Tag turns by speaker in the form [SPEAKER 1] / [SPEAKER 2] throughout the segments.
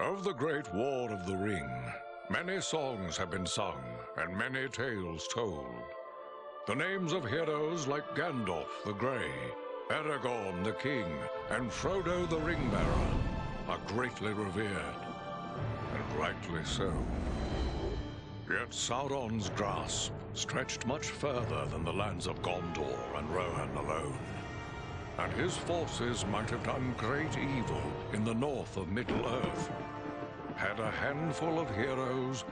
[SPEAKER 1] Of the Great War of the Ring, many songs have been sung and many tales told. The names of heroes like Gandalf the Grey, Aragorn the King, and Frodo the Ring-Bearer are greatly revered, and rightly so. Yet Sauron's grasp stretched much further than the lands of Gondor and Rohan alone, and his forces might have done great evil in the north of Middle-earth, had a handful of heroes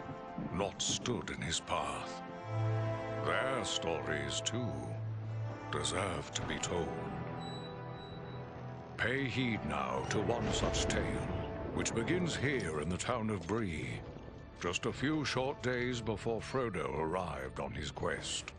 [SPEAKER 1] not stood in his path. Their stories, too, deserve to be told. Pay heed now to one such tale, which begins here in the town of Bree, just a few short days before Frodo arrived on his quest.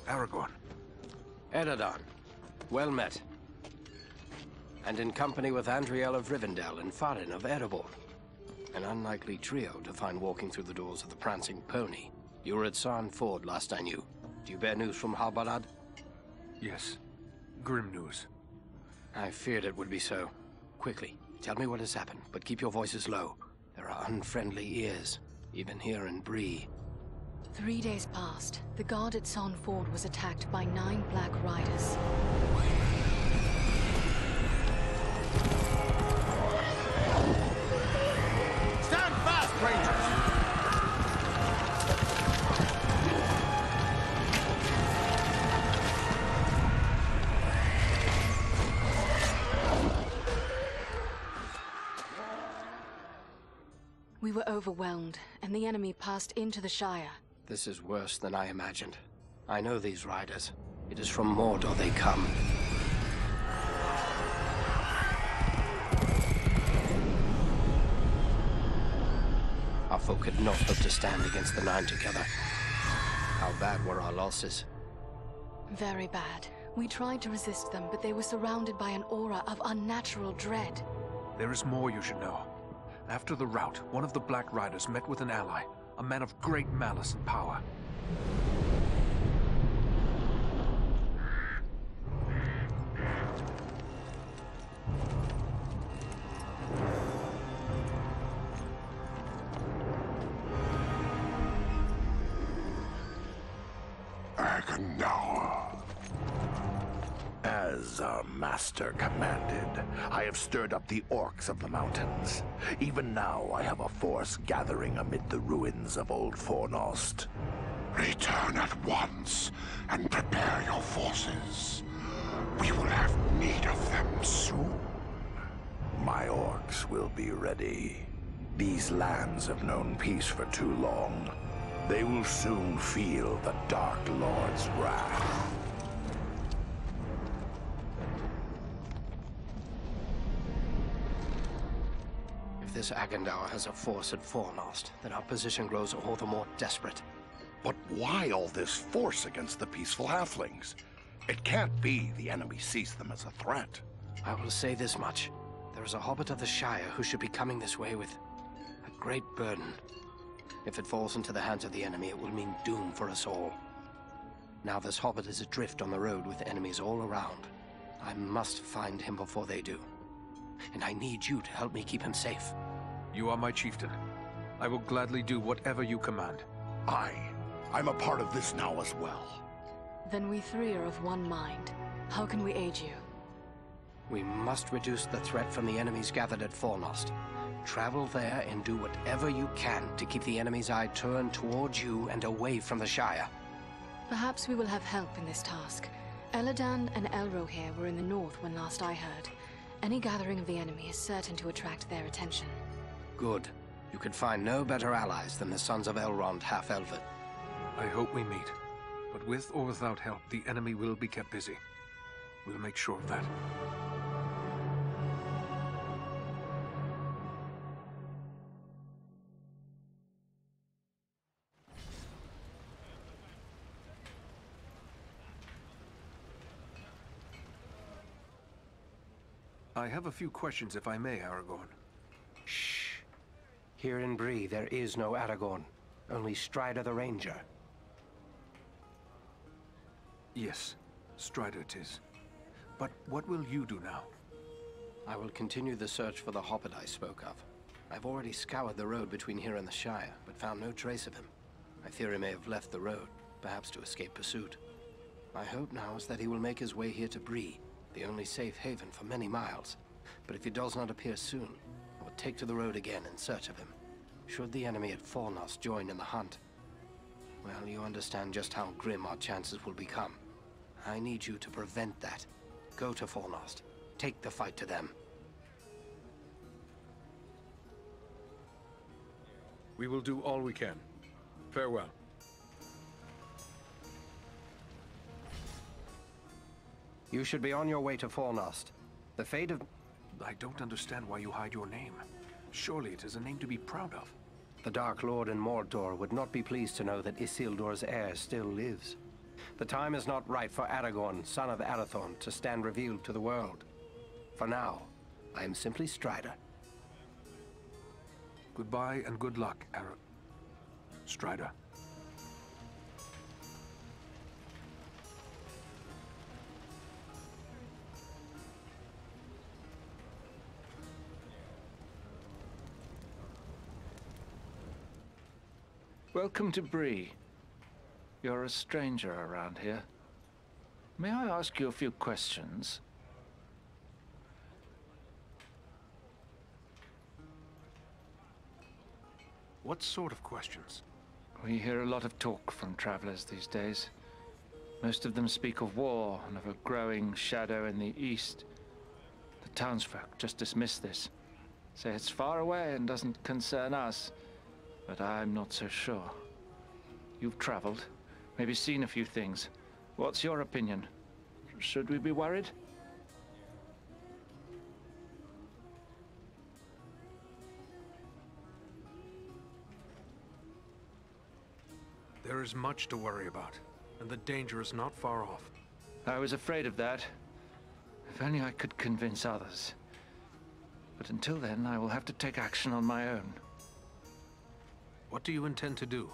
[SPEAKER 2] Aragorn.
[SPEAKER 3] Eredon. Well met. And in company with Andriel of Rivendell and Farin of Erebor. An unlikely trio to find walking through the doors of the Prancing Pony. You were at Sarn Ford last I knew. Do you bear news from Halbarad?
[SPEAKER 2] Yes. Grim news.
[SPEAKER 3] I feared it would be so. Quickly, tell me what has happened, but keep your voices low. There are unfriendly ears, even here in Bree.
[SPEAKER 4] 3 days passed. The guard at Sarn Ford was attacked by 9 Black Riders.
[SPEAKER 5] Stand fast, Rangers!
[SPEAKER 4] We were overwhelmed, and the enemy passed into the Shire.
[SPEAKER 3] This is worse than I imagined. I know these riders. It is from Mordor they come. Our folk could not hope to stand against the 9 together. How bad were our losses?
[SPEAKER 4] Very bad. We tried to resist them, but they were surrounded by an aura of unnatural dread.
[SPEAKER 2] There is more you should know. After the rout, one of the Black Riders met with an ally, a man of great malice and power.
[SPEAKER 6] As our master commanded, I have stirred up the orcs of the mountains. Even now, I have a force gathering amid the ruins of Old Fornost.
[SPEAKER 7] Return at once and prepare your forces. We will have need of them soon.
[SPEAKER 6] My orcs will be ready. These lands have known peace for too long. They will soon feel the Dark Lord's wrath.
[SPEAKER 3] If this Agandaur has a force at Fornost, then our position grows all the more desperate.
[SPEAKER 6] But why all this force against the peaceful halflings? It can't be the enemy sees them as a threat.
[SPEAKER 3] I will say this much. There is a hobbit of the Shire who should be coming this way with a great burden. If it falls into the hands of the enemy, it will mean doom for us all. Now this hobbit is adrift on the road with enemies all around. I must find him before they do. And I need you to help me keep him safe.
[SPEAKER 2] You are my chieftain. I will gladly do whatever you command.
[SPEAKER 6] I'm a part of this now as well.
[SPEAKER 4] Then we 3 are of one mind. How can we aid you?
[SPEAKER 3] We must reduce the threat from the enemies gathered at Fornost. Travel there and do whatever you can to keep the enemy's eye turned towards you and away from the Shire.
[SPEAKER 4] Perhaps we will have help in this task. Eladan and Elrohir were in the north when last I heard. Any gathering of the enemy is certain to attract their attention.
[SPEAKER 3] Good. You could find no better allies than the sons of Elrond half-elven.
[SPEAKER 2] I hope we meet. But with or without help, the enemy will be kept busy. We'll make sure of that. I have a few questions, if I may, Aragorn.
[SPEAKER 3] Shh. Here in Bree, there is no Aragorn. Only Strider the Ranger.
[SPEAKER 2] Yes, Strider it is. But what will you do now?
[SPEAKER 3] I will continue the search for the hobbit I spoke of. I've already scoured the road between here and the Shire, but found no trace of him. I fear he may have left the road, perhaps to escape pursuit. My hope now is that he will make his way here to Bree, the only safe haven for many miles. But if he does not appear soon, I will take to the road again in search of him. Should the enemy at Fornost join in the hunt, well, you understand just how grim our chances will become. I need you to prevent that. Go to Fornost. Take the fight to them.
[SPEAKER 2] We will do all we can. Farewell.
[SPEAKER 3] You should be on your way to Fornost. The fate of...
[SPEAKER 2] I don't understand why you hide your name. Surely it is a name to be proud of.
[SPEAKER 3] The Dark Lord in Mordor would not be pleased to know that Isildur's heir still lives. The time is not right for Aragorn, son of Arathorn, to stand revealed to the world. For now, I am simply Strider.
[SPEAKER 2] Goodbye and good luck, Strider.
[SPEAKER 8] Welcome to Bree. You're a stranger around here. May I ask you a few questions?
[SPEAKER 2] What sort of questions?
[SPEAKER 8] We hear a lot of talk from travelers these days. Most of them speak of war and of a growing shadow in the east. The townsfolk just dismiss this. Say it's far away and doesn't concern us. But I'm not so sure. You've traveled, maybe seen a few things. What's your opinion? Should we be worried?
[SPEAKER 2] There is much to worry about, and the danger is not far off.
[SPEAKER 8] I was afraid of that. If only I could convince others. But until then, I will have to take action on my own.
[SPEAKER 2] What do you intend to do?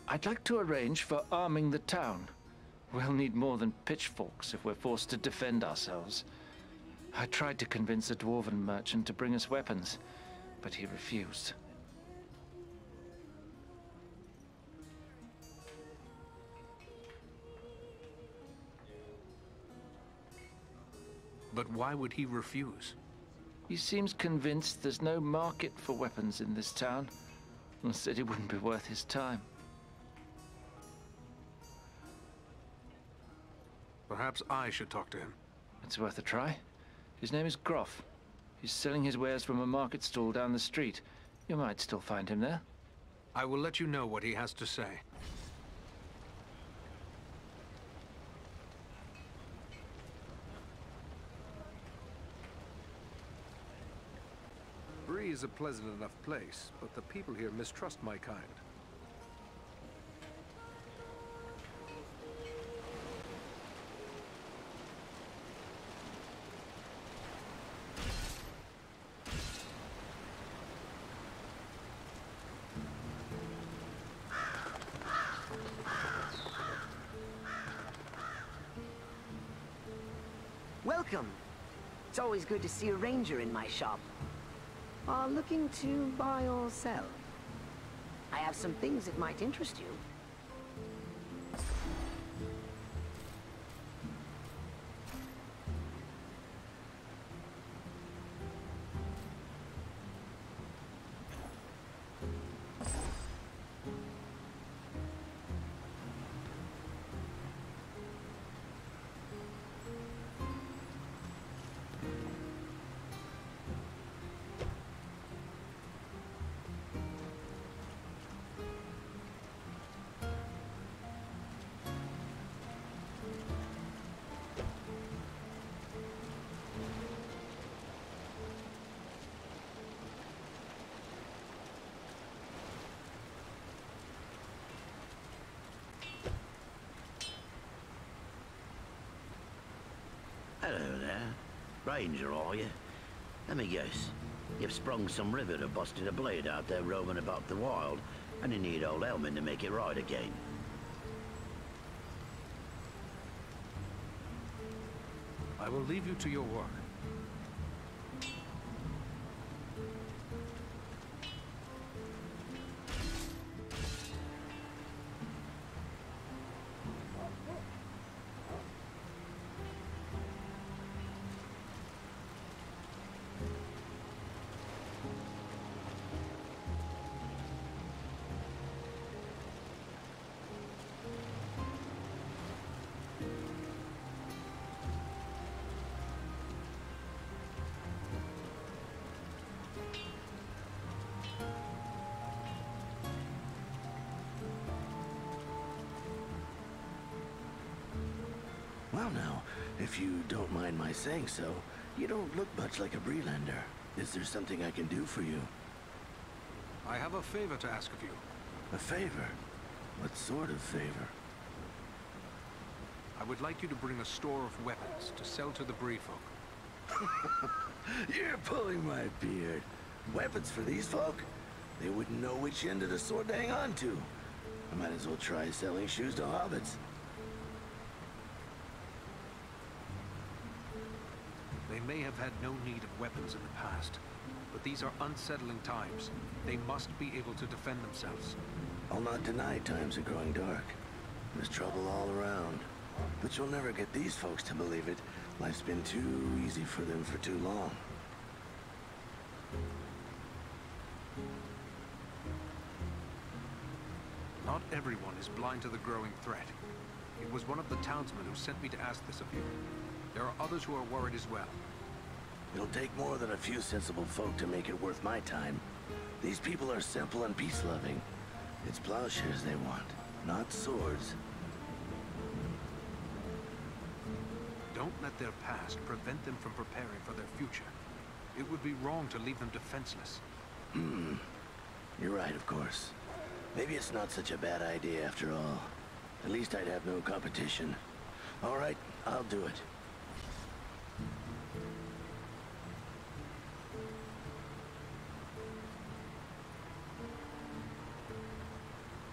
[SPEAKER 8] I'd like to arrange for arming the town. We'll need more than pitchforks if we're forced to defend ourselves. I tried to convince a dwarven merchant to bring us weapons, but he refused.
[SPEAKER 2] But why would he refuse?
[SPEAKER 8] He seems convinced there's no market for weapons in this town. And said it wouldn't be worth his time.
[SPEAKER 2] Perhaps I should talk to him.
[SPEAKER 8] It's worth a try. His name is Groff. He's selling his wares from a market stall down the street. You might still find him there.
[SPEAKER 2] I will let you know what he has to say. Bree is a pleasant enough place, but the people here mistrust my kind.
[SPEAKER 9] Welcome. It's always good to see a ranger in my shop. Are looking to buy or sell? I have some things that might interest you.
[SPEAKER 5] Hello there. Ranger, are you?
[SPEAKER 10] Let me guess. You've sprung some rivet or busted a blade out there roaming about the wild, and you need old Elmin to make it right again.
[SPEAKER 2] I will leave you to your work.
[SPEAKER 11] Well now, if you don't mind my saying so, you don't look much like a Breelander. Is there something I can do for you?
[SPEAKER 2] I have a favor to ask of you.
[SPEAKER 11] A favor? What sort of favor?
[SPEAKER 2] I would like you to bring a store of weapons to sell to the Bree folk.
[SPEAKER 11] You're pulling my beard. Weapons for these folk? They wouldn't know which end of the sword to hang on to. I might as well try selling shoes to hobbits.
[SPEAKER 2] They may have had no need of weapons in the past, but these are unsettling times. They must be able to defend themselves.
[SPEAKER 11] I'll not deny times are growing dark. There's trouble all around. But you'll never get these folks to believe it. Life's been too easy for them for too long.
[SPEAKER 2] Not everyone is blind to the growing threat. It was one of the townsmen who sent me to ask this of you. There are others who are worried as well.
[SPEAKER 11] It'll take more than a few sensible folk to make it worth my time. These people are simple and peace-loving. It's plowshares they want, not swords.
[SPEAKER 2] Don't let their past prevent them from preparing for their future. It would be wrong to leave them defenseless.
[SPEAKER 11] You're right, of course. Maybe it's not such a bad idea after all. At least I'd have no competition. All right, I'll do it.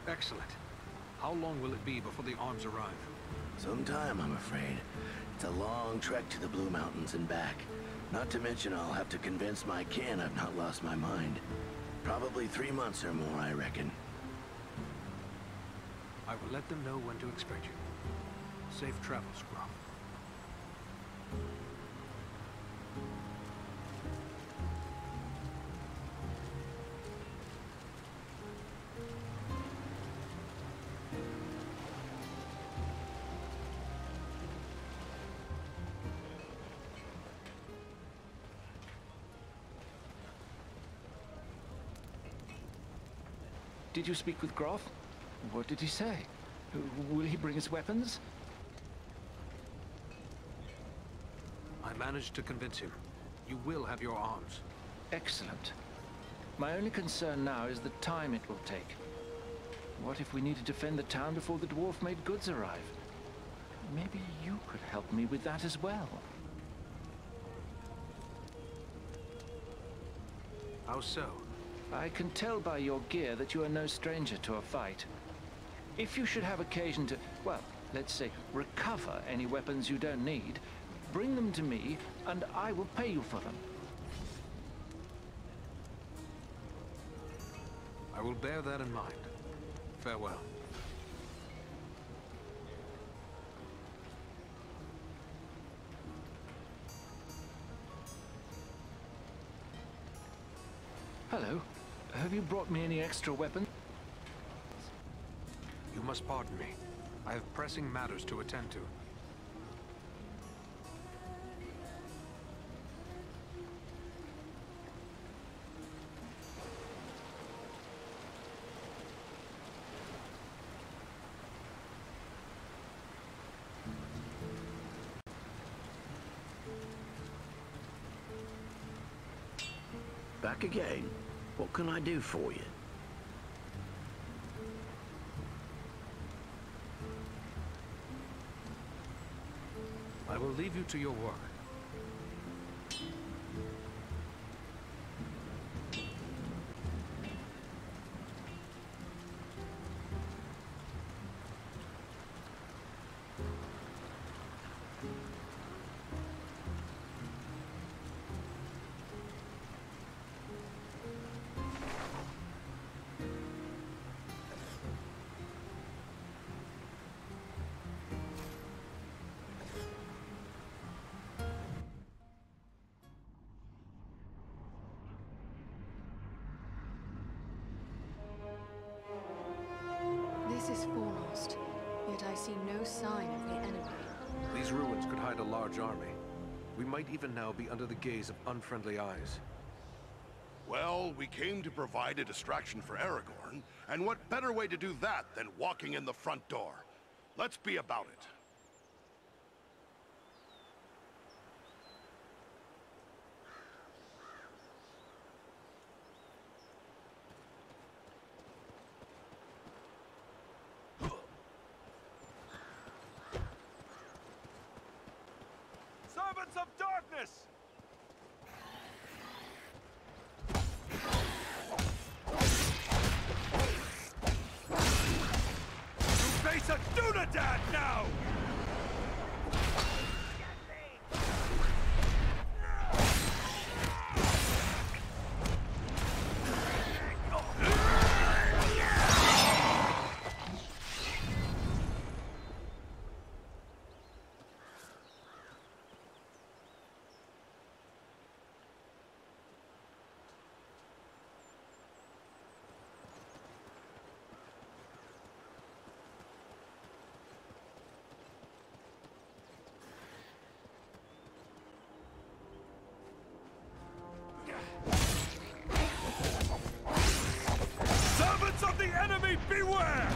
[SPEAKER 2] Excellent. How long will it be before the arms arrive?
[SPEAKER 11] Some time, I'm afraid. It's a long trek to the Blue Mountains and back. Not to mention I'll have to convince my kin I've not lost my mind. Probably 3 months or more, I reckon.
[SPEAKER 2] I will let them know when to expect you. Safe travels, Gruff.
[SPEAKER 8] Did you speak with Groff? What did he say? Will he bring us weapons?
[SPEAKER 2] I managed to convince him. You will have your arms.
[SPEAKER 8] Excellent. My only concern now is the time it will take. What if we need to defend the town before the dwarf-made goods arrive? Maybe you could help me with that as well.
[SPEAKER 2] How so?
[SPEAKER 8] I can tell by your gear that you are no stranger to a fight. If you should have occasion to, well, let's say, recover any weapons you don't need, bring them to me, and I will pay you for them.
[SPEAKER 2] I will bear that in mind. Farewell.
[SPEAKER 8] Hello. Have you brought me any extra weapons?
[SPEAKER 2] You must pardon me. I have pressing matters to attend to.
[SPEAKER 10] Back again? What can I do for you?
[SPEAKER 2] I will leave you to your work. alongside a large army. We might even now be under the gaze of unfriendly eyes.
[SPEAKER 12] Well, we came to provide a distraction for Aragorn, and what better way to do that than walking in the front door? Let's be about it.
[SPEAKER 5] Servants of darkness! You face a Dunedain now! Servants of the enemy, beware!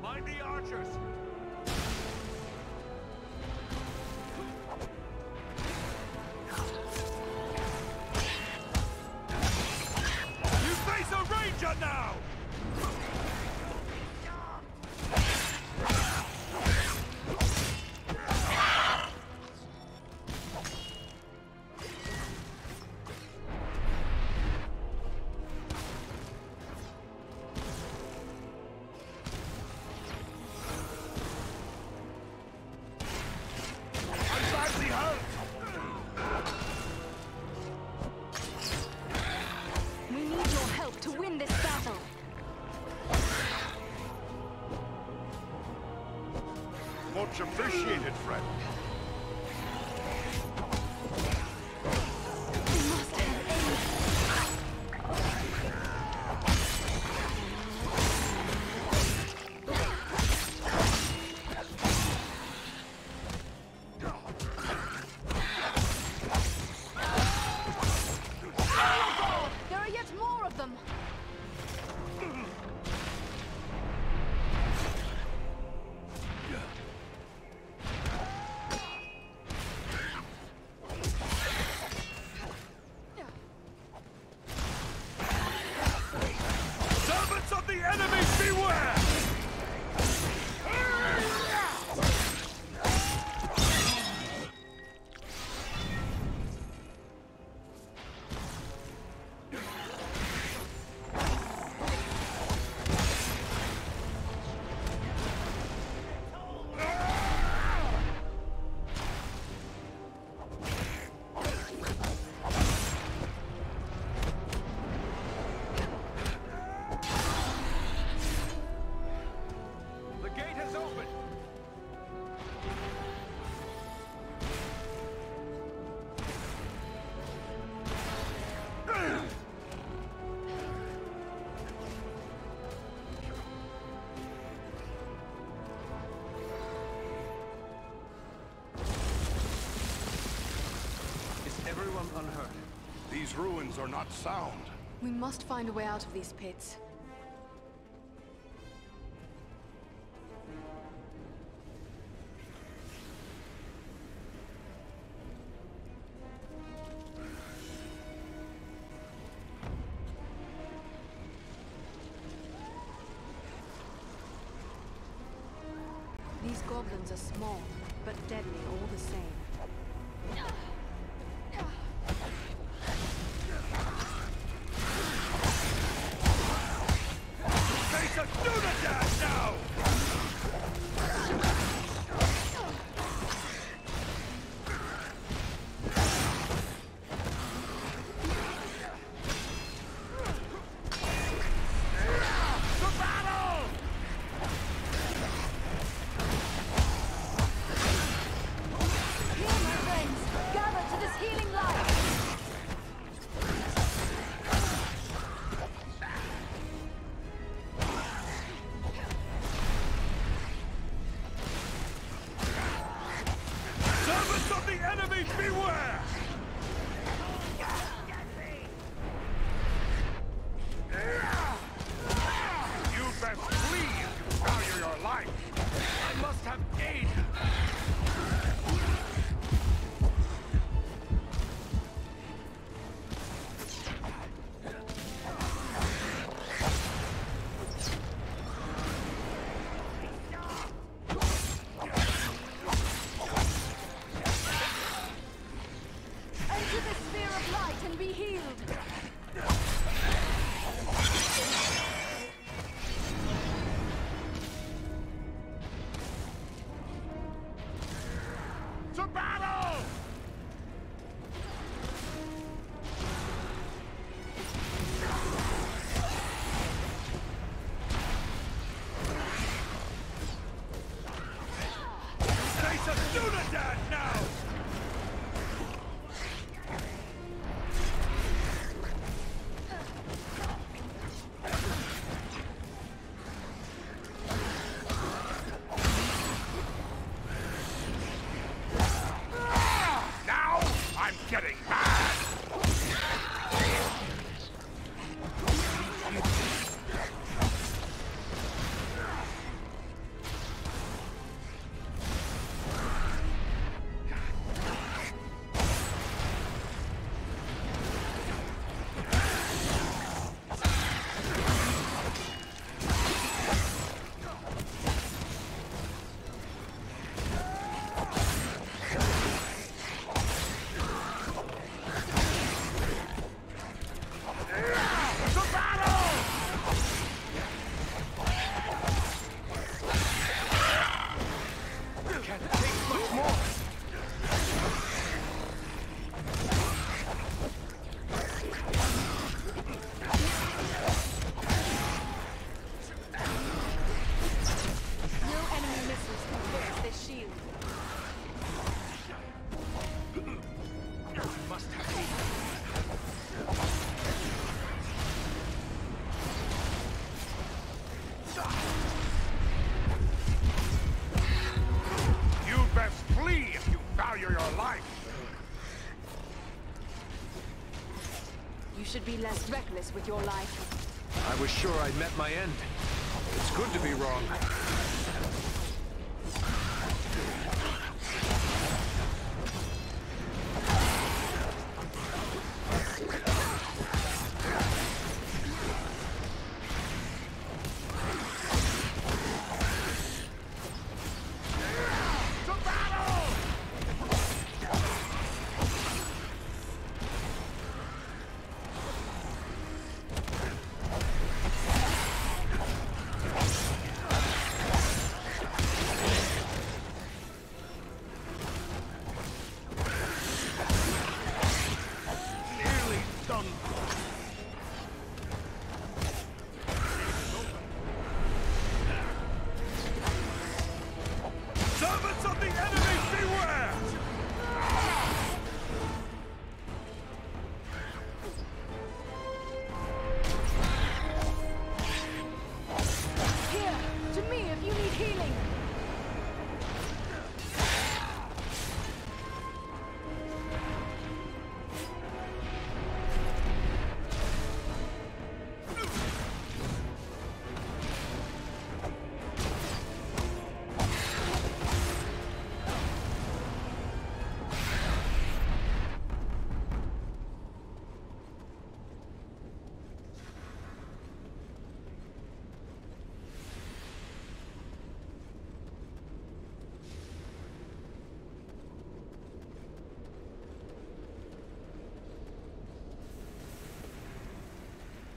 [SPEAKER 5] Mind the archers! You face a ranger now!
[SPEAKER 4] We need your help to win this battle.
[SPEAKER 12] Much appreciated, friend.
[SPEAKER 4] We must have aid. There are yet more of them.
[SPEAKER 5] Servants of the enemy, beware! The gate has opened!
[SPEAKER 2] Is everyone unhurt?
[SPEAKER 12] These ruins are not sound.
[SPEAKER 4] We must find a way out of these pits. These goblins are small, but deadly all the same.
[SPEAKER 5] Face a Dunedain now!
[SPEAKER 4] You should be less reckless with your life.
[SPEAKER 2] I was sure I'd met my end. It's good to be wrong.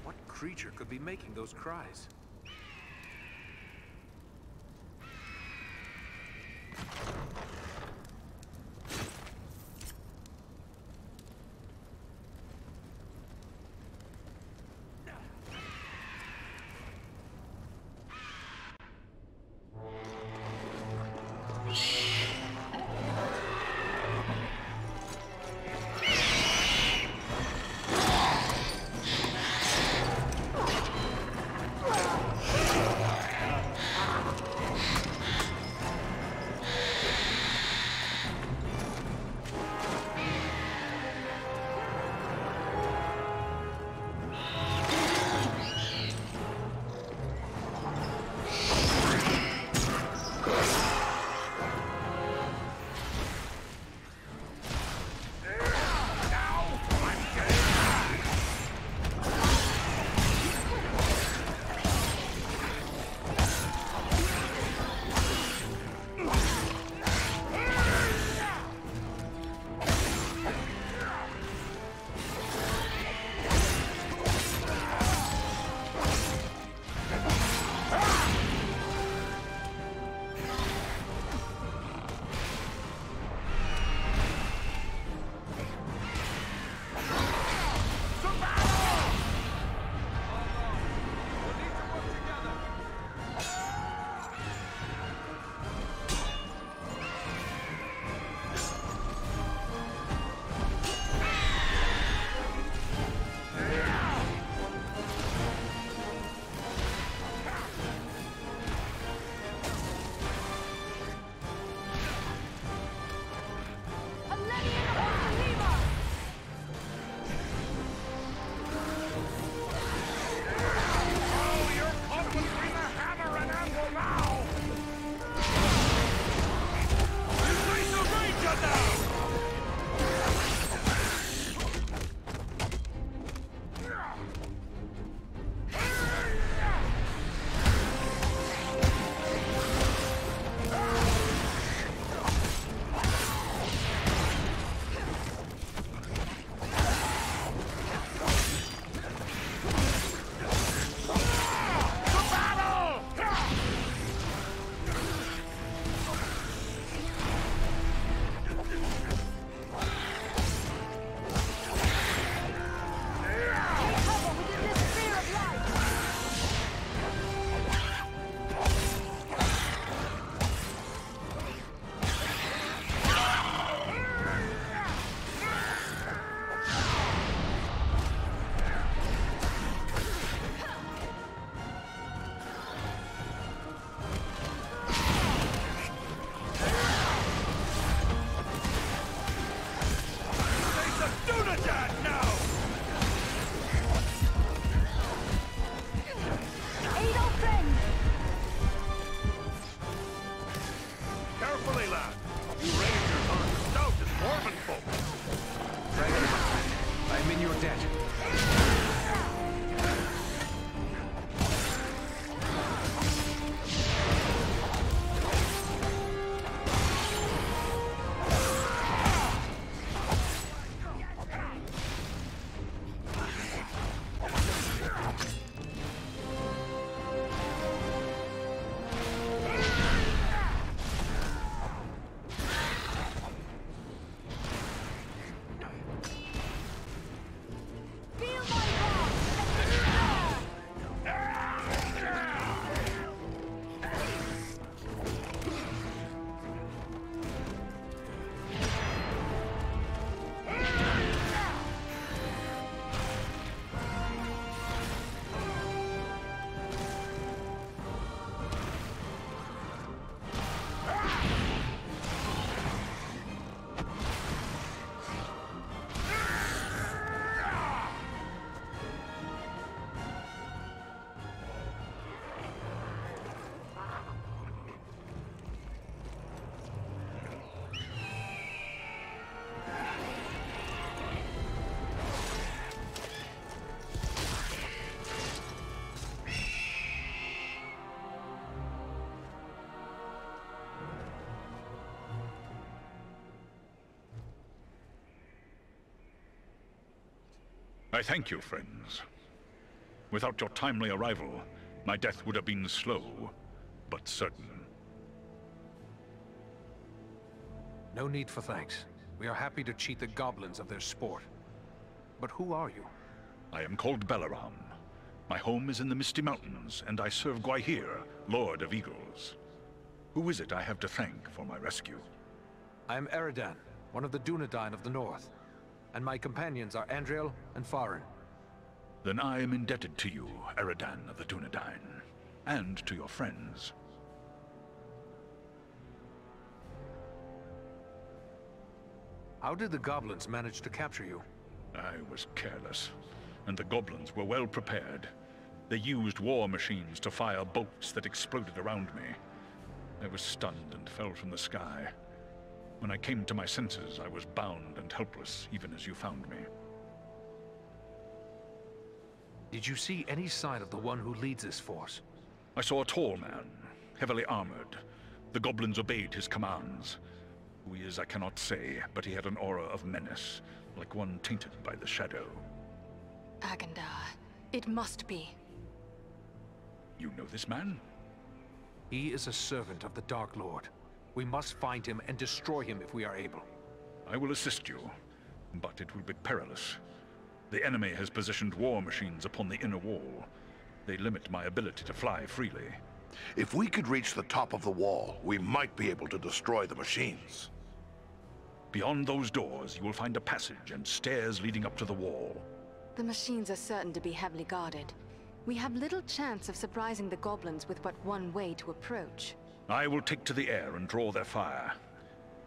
[SPEAKER 2] What creature could be making those cries? in your debt.
[SPEAKER 13] I thank you, friends. Without your timely arrival, my death would have been slow, but certain.
[SPEAKER 2] No need for thanks. We are happy to cheat the goblins of their sport. But who are you?
[SPEAKER 13] I am called Balaram. My home is in the Misty Mountains, and I serve Gwaihir, Lord of Eagles. Who is it I have to thank for my rescue?
[SPEAKER 2] I am Eridan, one of the Dunedain of the North. And my companions are Andriel and Farin.
[SPEAKER 13] Then I am indebted to you, Eridan of the Dunedain, and to your friends.
[SPEAKER 2] How did the goblins manage to capture you?
[SPEAKER 13] I was careless, and the goblins were well prepared. They used war machines to fire bolts that exploded around me. I was stunned and fell from the sky. When I came to my senses, I was bound and helpless, even as you found me.
[SPEAKER 2] Did you see any sign of the one who leads this force?
[SPEAKER 13] I saw a tall man, heavily armored. The goblins obeyed his commands. Who he is, I cannot say, but he had an aura of menace, like one tainted by the shadow.
[SPEAKER 4] Agandar. It must be.
[SPEAKER 13] You know this man?
[SPEAKER 2] He is a servant of the Dark Lord. We must find him and destroy him if we are able.
[SPEAKER 13] I will assist you, but it will be perilous. The enemy has positioned war machines upon the inner wall. They limit my ability to fly freely.
[SPEAKER 12] If we could reach the top of the wall, we might be able to destroy the machines.
[SPEAKER 13] Beyond those doors, you will find a passage and stairs leading up to the wall.
[SPEAKER 4] The machines are certain to be heavily guarded. We have little chance of surprising the goblins with but one way to approach.
[SPEAKER 13] I will take to the air and draw their fire.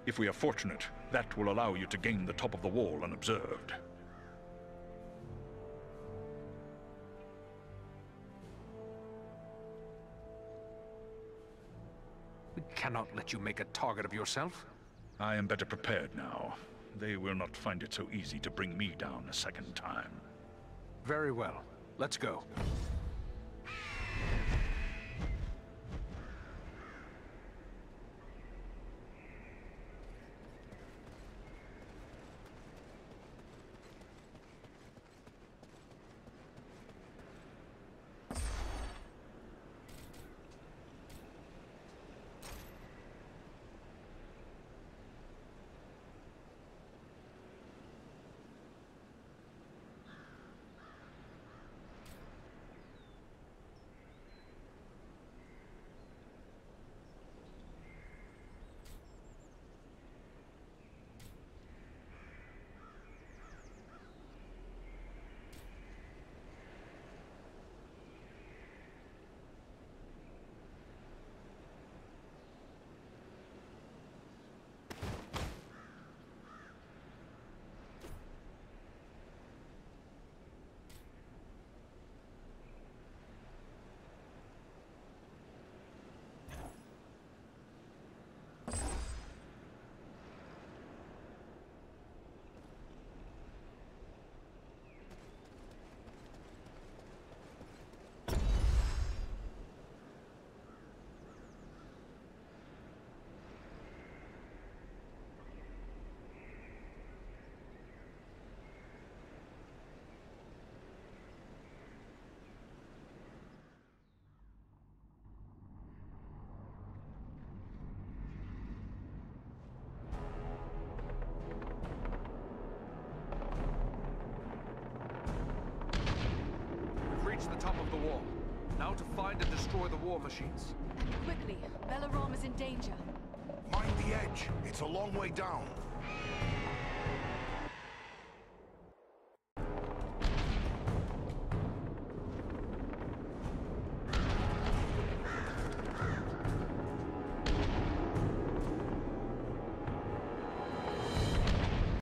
[SPEAKER 13] If we are fortunate, that will allow you to gain the top of the wall unobserved.
[SPEAKER 2] We cannot let you make a target of yourself.
[SPEAKER 13] I am better prepared now. They will not find it so easy to bring me down a second time.
[SPEAKER 2] Very well. Let's go. top of the wall. Now to find and destroy the war machines.
[SPEAKER 4] And quickly, Belaram is in danger.
[SPEAKER 12] Mind the edge. It's a long way down.